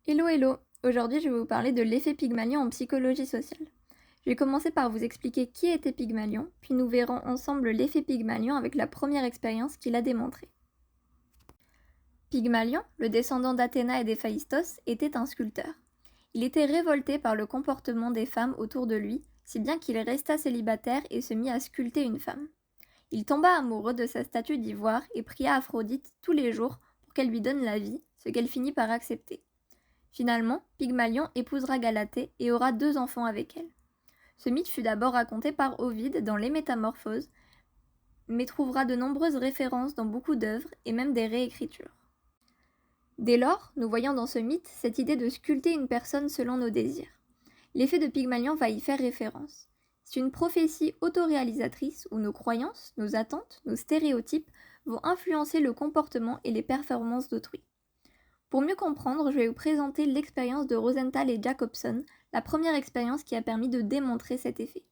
Hello hello! Aujourd'hui je vais vous parler de l'effet Pygmalion en psychologie sociale. Je vais commencer par vous expliquer qui était Pygmalion, puis nous verrons ensemble l'effet Pygmalion avec la première expérience qu'il a démontrée. Pygmalion, le descendant d'Athéna et d'Héphaïstos, était un sculpteur. Il était révolté par le comportement des femmes autour de lui, si bien qu'il resta célibataire et se mit à sculpter une femme. Il tomba amoureux de sa statue d'ivoire et pria Aphrodite tous les jours pour qu'elle lui donne la vie, ce qu'elle finit par accepter. Finalement, Pygmalion épousera Galatée et aura 2 enfants avec elle. Ce mythe fut d'abord raconté par Ovide dans Les Métamorphoses, mais trouvera de nombreuses références dans beaucoup d'œuvres et même des réécritures. Dès lors, nous voyons dans ce mythe cette idée de sculpter une personne selon nos désirs. L'effet de Pygmalion va y faire référence. C'est une prophétie autoréalisatrice où nos croyances, nos attentes, nos stéréotypes vont influencer le comportement et les performances d'autrui. Pour mieux comprendre, je vais vous présenter l'expérience de Rosenthal et Jacobson, la première expérience qui a permis de démontrer cet effet.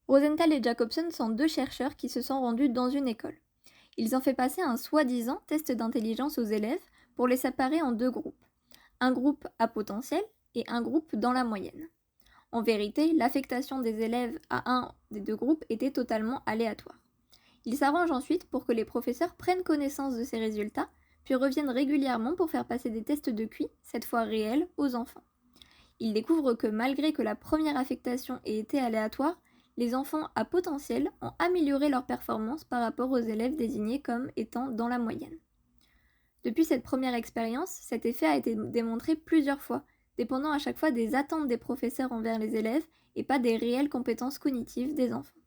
Rosenthal et Jacobson sont 2 chercheurs qui se sont rendus dans une école. Ils ont fait passer un soi-disant test d'intelligence aux élèves pour les séparer en 2 groupes. Un groupe à potentiel et un groupe dans la moyenne. En vérité, l'affectation des élèves à un des 2 groupes était totalement aléatoire. Ils s'arrangent ensuite pour que les professeurs prennent connaissance de ces résultats puis reviennent régulièrement pour faire passer des tests de QI, cette fois réels, aux enfants. Ils découvrent que malgré que la première affectation ait été aléatoire, les enfants à potentiel ont amélioré leur performance par rapport aux élèves désignés comme étant dans la moyenne. Depuis cette première expérience, cet effet a été démontré plusieurs fois, dépendant à chaque fois des attentes des professeurs envers les élèves et pas des réelles compétences cognitives des enfants.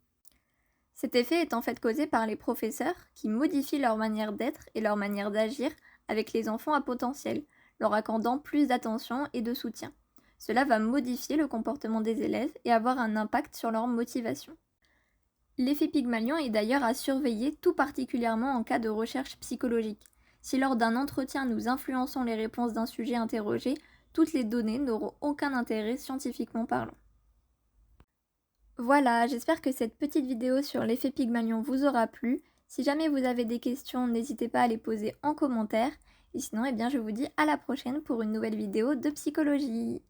Cet effet est en fait causé par les professeurs qui modifient leur manière d'être et leur manière d'agir avec les enfants à potentiel, leur accordant plus d'attention et de soutien. Cela va modifier le comportement des élèves et avoir un impact sur leur motivation. L'effet Pygmalion est d'ailleurs à surveiller tout particulièrement en cas de recherche psychologique. Si lors d'un entretien nous influençons les réponses d'un sujet interrogé, toutes les données n'auront aucun intérêt scientifiquement parlant. Voilà, j'espère que cette petite vidéo sur l'effet Pygmalion vous aura plu. Si jamais vous avez des questions, n'hésitez pas à les poser en commentaire. Et sinon, je vous dis à la prochaine pour une nouvelle vidéo de psychologie.